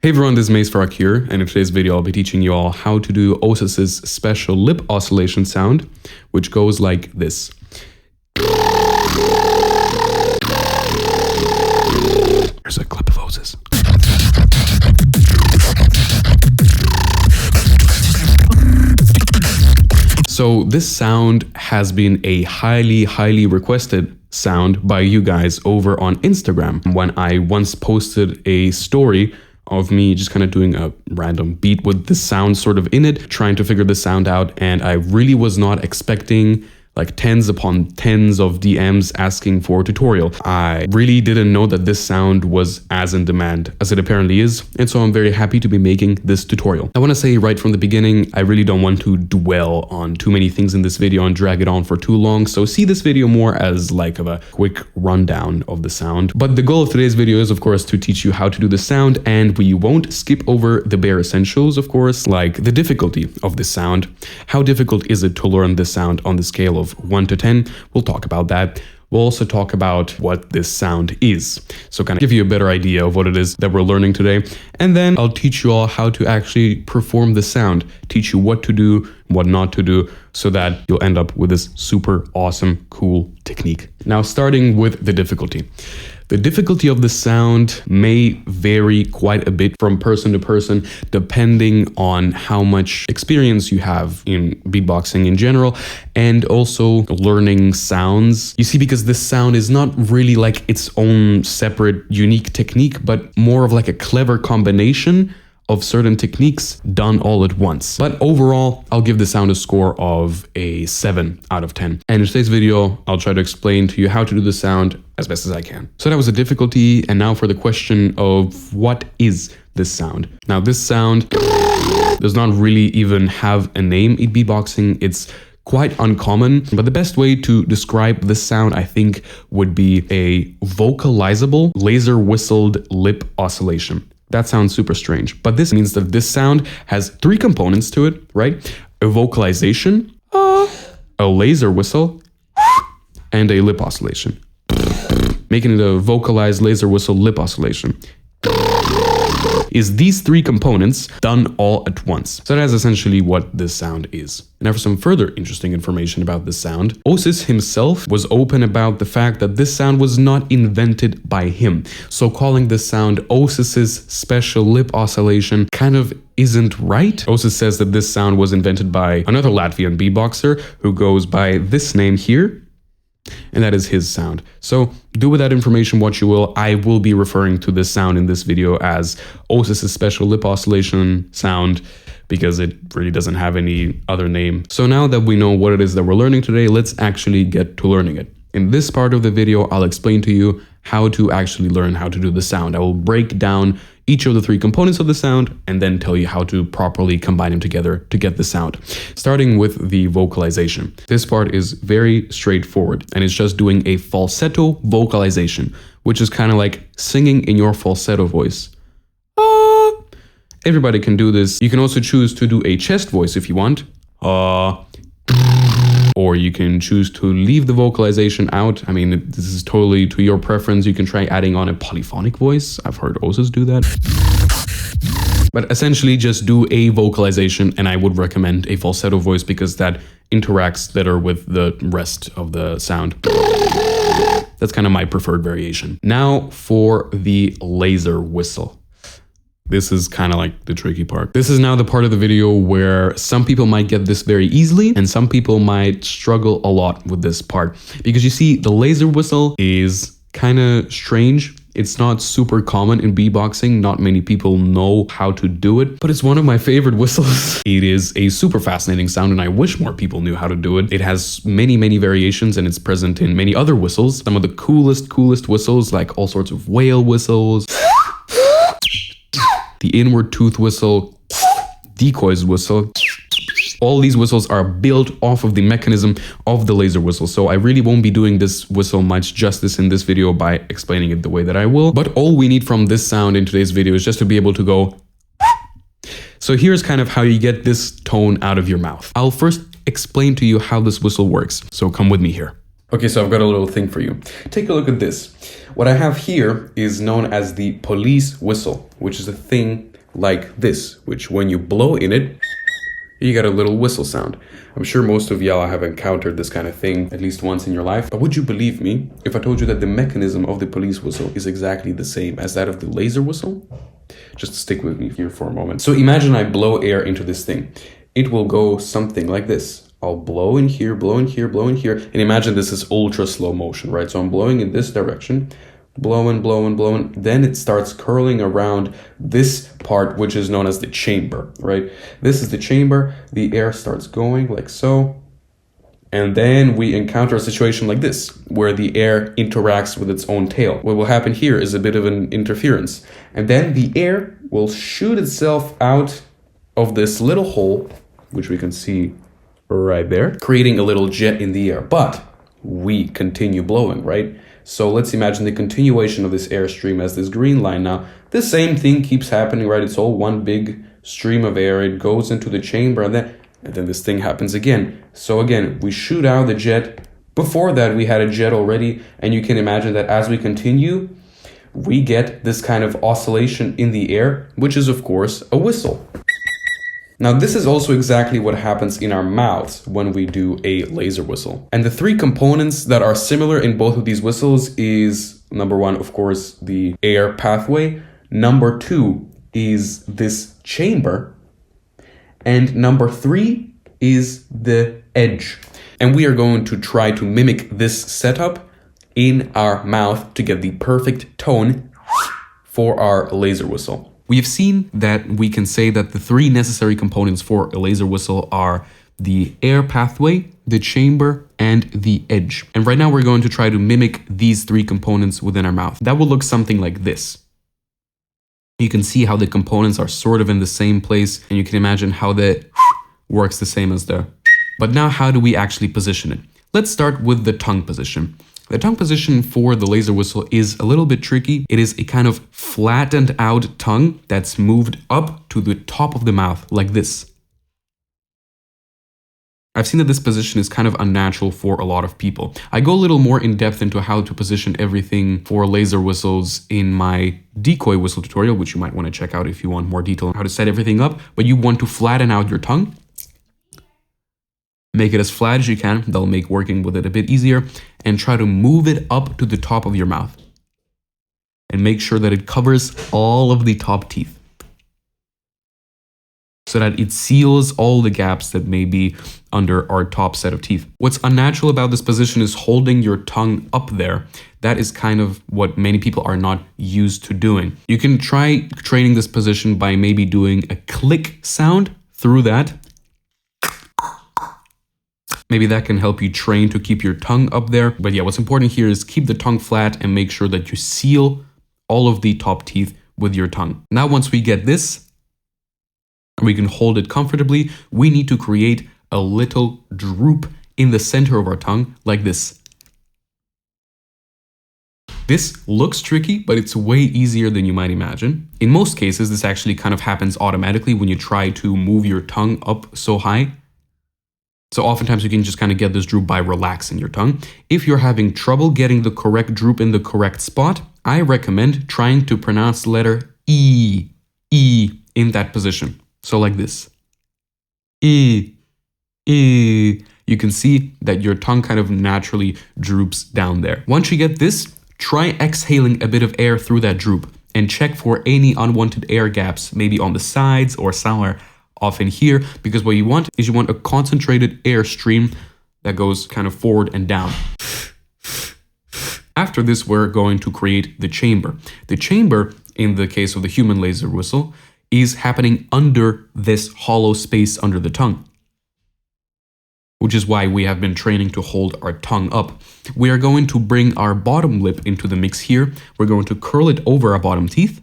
Hey everyone, this is Farak here, and in today's video I'll be teaching you all how to do Osis's special lip oscillation sound, which goes like this. Here's a clip of Osis. So this sound has been a highly requested sound by you guys over on Instagram. When I once posted a story of me just kind of doing a random beat with this sound sort of in it, trying to figure the sound out, and I really was not expecting like tens upon tens of DMs asking for a tutorial. I really didn't know that this sound was as in demand as it apparently is, and so I'm very happy to be making this tutorial. I want to say right from the beginning, I really don't want to dwell on too many things in this video and drag it on for too long, so see this video more as like of a quick rundown of the sound. But the goal of today's video is of course to teach you how to do the sound, and we won't skip over the bare essentials, of course, like the difficulty of this sound. How difficult is it to learn this sound on the scale of 1 to 10? We'll talk about that. We'll also talk about what this sound is, so kind of give you a better idea of what it is that we're learning today. And then I'll teach you all how to actually perform the sound, teach you what to do, what not to do, so that you'll end up with this super awesome, cool technique. Now, starting with the difficulty. The difficulty of the sound may vary quite a bit from person to person, depending on how much experience you have in beatboxing in general, and also learning sounds. You see, because this sound is not really like its own separate, unique technique, but more of like a clever combination of certain techniques done all at once. But overall, I'll give the sound a score of a 7 out of 10. And in today's video, I'll try to explain to you how to do the sound as best as I can. So that was a difficulty, and now for the question of what is this sound? Now, this sound does not really even have a name in beatboxing. It's quite uncommon, but the best way to describe this sound, I think, would be a vocalizable laser whistled lip oscillation. That sounds super strange, but this means that this sound has 3 components to it, right? A vocalization, a laser whistle, and a lip oscillation, making it a vocalized laser whistle lip oscillation. Is these 3 components done all at once. So that's essentially what this sound is. Now, for some further interesting information about this sound, Osis himself was open about the fact that this sound was not invented by him. So calling this sound Osis's special lip oscillation kind of isn't right. Osis says that this sound was invented by another Latvian beatboxer who goes by this name here, and that is his sound. So do with that information what you will. I will be referring to this sound in this video as Osis's special lip oscillation sound, because it really doesn't have any other name. So now that we know what it is that we're learning today, let's actually get to learning it. In this part of the video, I'll explain to you how to actually learn how to do the sound. I will break down each of the 3 components of the sound and then tell you how to properly combine them together to get the sound. Starting with the vocalization. This part is very straightforward, and it's just doing a falsetto vocalization, which is kind of like singing in your falsetto voice. Everybody can do this. You can also choose to do a chest voice if you want. Or you can choose to leave the vocalization out. I mean, this is totally to your preference. You can try adding on a polyphonic voice. I've heard Osis do that. But essentially just do a vocalization, and I would recommend a falsetto voice because that interacts better with the rest of the sound. That's kind of my preferred variation. Now for the laser whistle. This is kind of like the tricky part. This is now the part of the video where some people might get this very easily and some people might struggle a lot with this part. Because you see, the laser whistle is kind of strange. It's not super common in beatboxing. Not many people know how to do it, but it's one of my favorite whistles. It is a super fascinating sound, and I wish more people knew how to do it. It has many variations, and it's present in many other whistles. Some of the coolest whistles, like all sorts of whale whistles, the inward tooth whistle, decoys whistle. All these whistles are built off of the mechanism of the laser whistle. So I really won't be doing this whistle much justice in this video by explaining it the way that I will. But all we need from this sound in today's video is just to be able to go. So here's kind of how you get this tone out of your mouth. I'll first explain to you how this whistle works. So come with me here. Okay, so I've got a little thing for you. Take a look at this. What I have here is known as the police whistle, which is a thing like this, which when you blow in it, you get a little whistle sound. I'm sure most of y'all have encountered this kind of thing at least once in your life. But would you believe me if I told you that the mechanism of the police whistle is exactly the same as that of the laser whistle? Just stick with me here for a moment. So imagine I blow air into this thing. It will go something like this. I'll blow in here, blow in here, blow in here. And imagine this is ultra slow motion, right? So I'm blowing in this direction, blowing, blowing, blowing. Then it starts curling around this part, which is known as the chamber, right? This is the chamber. The air starts going like so. And then we encounter a situation like this, where the air interacts with its own tail. What will happen here is a bit of an interference. And then the air will shoot itself out of this little hole, which we can see right there, creating a little jet in the air. But we continue blowing, right? So let's imagine the continuation of this airstream as this green line now. The same thing keeps happening, right? It's all one big stream of air. It goes into the chamber and then this thing happens again. So again, we shoot out the jet. Before that, we had a jet already. And you can imagine that as we continue, we get this kind of oscillation in the air, which is of course a whistle. Now, this is also exactly what happens in our mouths when we do a laser whistle. And the three components that are similar in both of these whistles is, number one, of course, the air pathway. Number two is this chamber. And number three is the edge. And we are going to try to mimic this setup in our mouth to get the perfect tone for our laser whistle. We have seen that we can say that the three necessary components for a laser whistle are the air pathway, the chamber, and the edge. And right now we're going to try to mimic these three components within our mouth. That will look something like this. You can see how the components are sort of in the same place, and you can imagine how the works the same as the. But now how do we actually position it? Let's start with the tongue position. The tongue position for the laser whistle is a little bit tricky. It is a kind of flattened out tongue that's moved up to the top of the mouth like this. I've seen that this position is kind of unnatural for a lot of people. I go a little more in depth into how to position everything for laser whistles in my decoy whistle tutorial, which you might want to check out if you want more detail on how to set everything up. But you want to flatten out your tongue. Make it as flat as you can. That'll make working with it a bit easier. And try to move it up to the top of your mouth. And make sure that it covers all of the top teeth, so that it seals all the gaps that may be under our top set of teeth. What's unnatural about this position is holding your tongue up there. That is kind of what many people are not used to doing. You can try training this position by maybe doing a click sound through that. Maybe that can help you train to keep your tongue up there. But yeah, what's important here is keep the tongue flat and make sure that you seal all of the top teeth with your tongue. Now, once we get this, we can hold it comfortably. We need to create a little droop in the center of our tongue like this. This looks tricky, but it's way easier than you might imagine. In most cases, this actually kind of happens automatically when you try to move your tongue up so high. So oftentimes you can just kind of get this droop by relaxing your tongue. If you're having trouble getting the correct droop in the correct spot, I recommend trying to pronounce the letter E in that position. So like this. E. You can see that your tongue kind of naturally droops down there. Once you get this, try exhaling a bit of air through that droop and check for any unwanted air gaps, maybe on the sides or somewhere off in here, because what you want is you want a concentrated air stream that goes kind of forward and down. After this, we're going to create the chamber. The chamber, in the case of the human laser whistle, is happening under this hollow space under the tongue, which is why we have been training to hold our tongue up. We are going to bring our bottom lip into the mix here. We're going to curl it over our bottom teeth,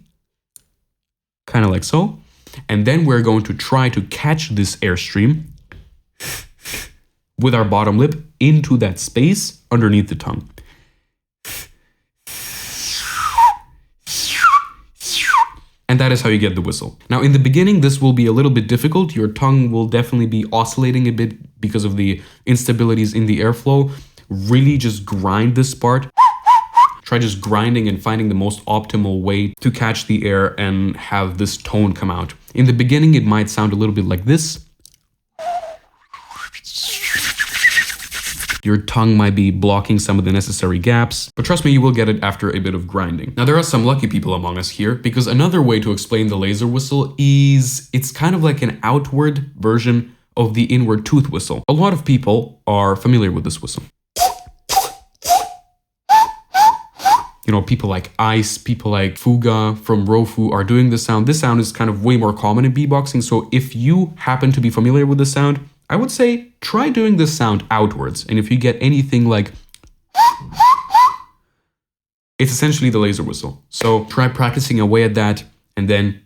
kind of like so. And then we're going to try to catch this airstream with our bottom lip into that space underneath the tongue. And that is how you get the whistle. Now, in the beginning, this will be a little bit difficult. Your tongue will definitely be oscillating a bit because of the instabilities in the airflow. Really just grind this part. try just grinding and finding the most optimal way to catch the air and have this tone come out. In the beginning, it might sound a little bit like this. Your tongue might be blocking some of the necessary gaps, but trust me, you will get it after a bit of grinding. Now, there are some lucky people among us here, because another way to explain the laser whistle is it's kind of like an outward version of the inward tooth whistle. A lot of people are familiar with this whistle. You know, people like Ice, people like Fuga from Rofu are doing this sound. This sound is kind of way more common in beatboxing, so if you happen to be familiar with this sound, I would say try doing this sound outwards, and if you get anything like, it's essentially the laser whistle. So try practicing away at that, and then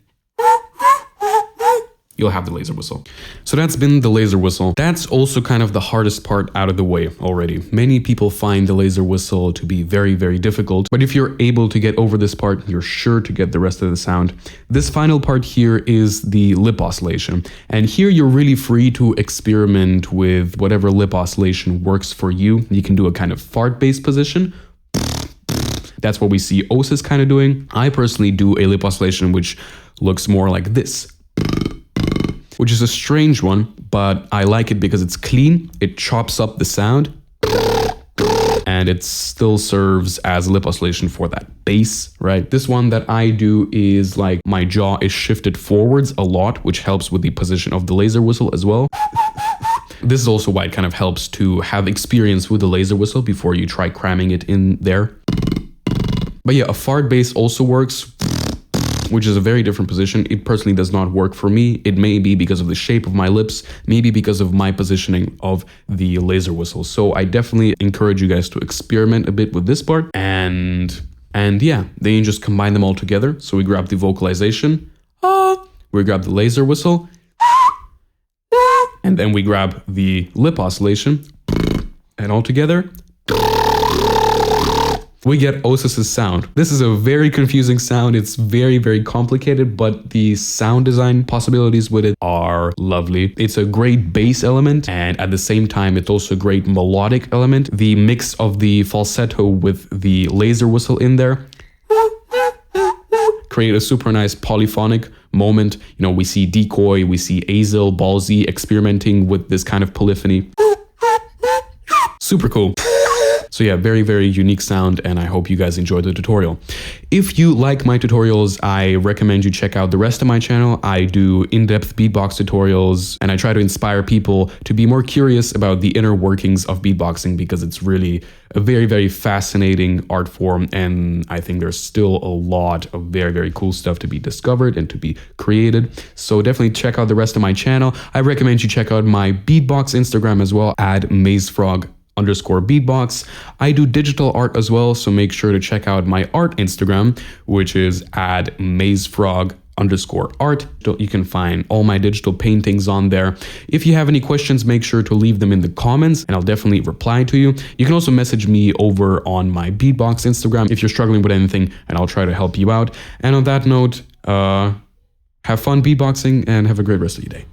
you'll have the laser whistle. So that's been the laser whistle. That's also kind of the hardest part out of the way already. Many people find the laser whistle to be very, very difficult, but if you're able to get over this part, you're sure to get the rest of the sound. This final part here is the lip oscillation. And here you're really free to experiment with whatever lip oscillation works for you. You can do a kind of fart-based position. That's what we see Osis kind of doing. I personally do a lip oscillation which looks more like this, which is a strange one, but I like it because it's clean, it chops up the sound, and it still serves as lip oscillation for that bass, right? This one that I do is like my jaw is shifted forwards a lot, which helps with the position of the laser whistle as well. This is also why it kind of helps to have experience with the laser whistle before you try cramming it in there. But yeah, a fart bass also works, which is a very different position. It personally does not work for me. It may be because of the shape of my lips, maybe because of my positioning of the laser whistle. So I definitely encourage you guys to experiment a bit with this part. And yeah, then you just combine them all together. So we grab the vocalization, we grab the laser whistle, and then we grab the lip oscillation, and all together, we get Osis's sound. This is a very confusing sound. It's very, very complicated, but the sound design possibilities with it are lovely. It's a great bass element, and at the same time, it's also a great melodic element. The mix of the falsetto with the laser whistle in there create a super nice polyphonic moment. You know, we see Decoy, we see Azil, Ballsy experimenting with this kind of polyphony. Super cool. So yeah, very, very unique sound, and I hope you guys enjoyed the tutorial. If you like my tutorials, I recommend you check out the rest of my channel. I do in-depth beatbox tutorials, and I try to inspire people to be more curious about the inner workings of beatboxing, because it's really a very, very fascinating art form, and I think there's still a lot of very, very cool stuff to be discovered and to be created. So definitely check out the rest of my channel. I recommend you check out my Beatbox Instagram as well, @mazefrog_beatbox. I do digital art as well, so make sure to check out my art Instagram, which is @mazefrog_art. You can find all my digital paintings on there. If you have any questions, make sure to leave them in the comments, and I'll definitely reply to you. You can also message me over on my Beatbox Instagram if you're struggling with anything, and I'll try to help you out. And on that note, have fun beatboxing and have a great rest of your day.